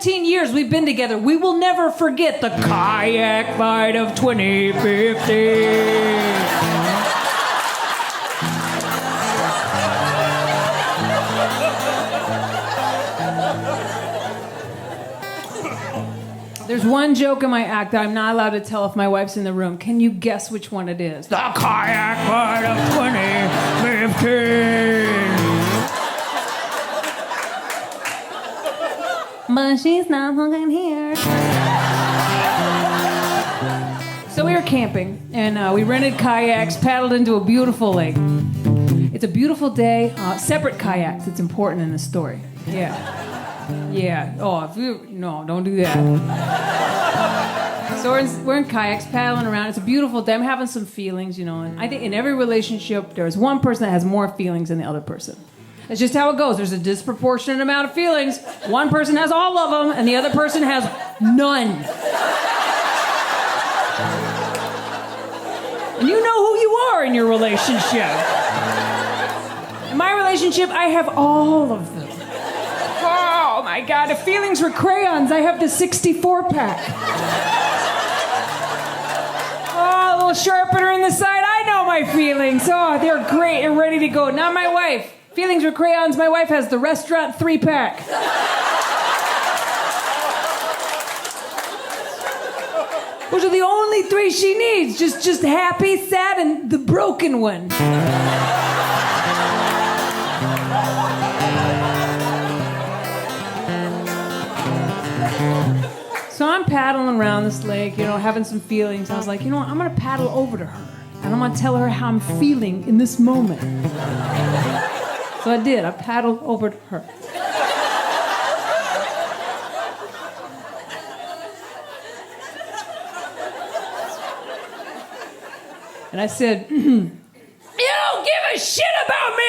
17 years we've been together, we will never forget the kayak fight of 2015. There's one joke in my act that I'm not allowed to tell if my wife's in the room. Can you guess which one it is? The kayak fight of 2015. But she's not fucking here. So we were camping, and we rented kayaks, paddled into a beautiful lake. It's a beautiful day. Separate kayaks. It's important in the story. Yeah. Yeah. Oh, no, don't do that. So we're in kayaks, paddling around. It's a beautiful day. I'm having some feelings, you know. And I think in every relationship, there's one person that has more feelings than the other person. It's just how it goes. There's a disproportionate amount of feelings. One person has all of them, and the other person has none. And you know who you are in your relationship. In my relationship, I have all of them. Oh my God, if feelings were crayons, I have the 64-pack. Oh, a little sharpener in the side, I know my feelings. Oh, they're great, they're ready to go. Now my wife, feelings were crayons, my wife has the restaurant 3-pack. Those are the only 3 she needs, just happy, sad, and the broken one. So I'm paddling around this lake, you know, having some feelings. I was like, you know what, I'm going to paddle over to her. And I'm going to tell her how I'm feeling in this moment. So I did. I paddled over to her. And I said, you don't give a shit about me!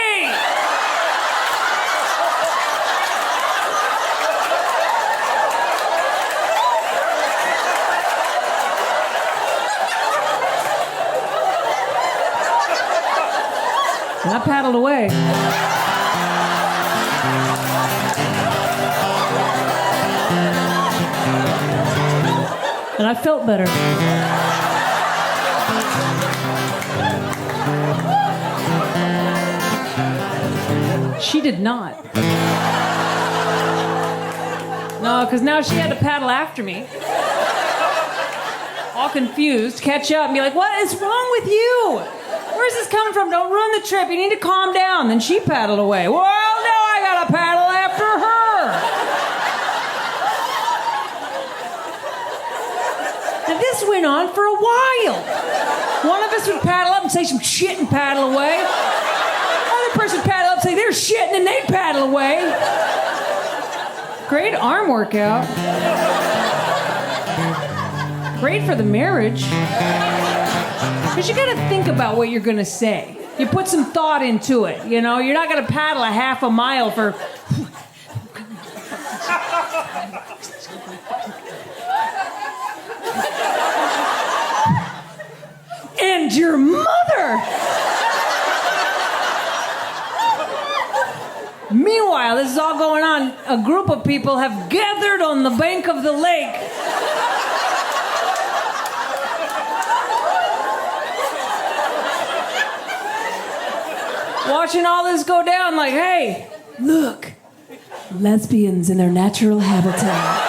And I paddled away. And I felt better. She did not. No, because now she had to paddle after me. All confused, catch up and be like, what is wrong with you? Where's this coming from? Don't ruin the trip. You need to calm down. Then she paddled away. Well, now I gotta paddle after her. And this went on for a while. One of us would paddle up and say some shit and paddle away. Other person would paddle up and say there's shit and then they'd paddle away. Great arm workout. Great for the marriage. Because you gotta think about what you're gonna say. You put some thought into it, you know? You're not gonna paddle a half a mile for... And your mother! Meanwhile, this is all going on. A group of people have gathered on the bank of the lake. Watching all this go down like, hey, look, lesbians in their natural habitat.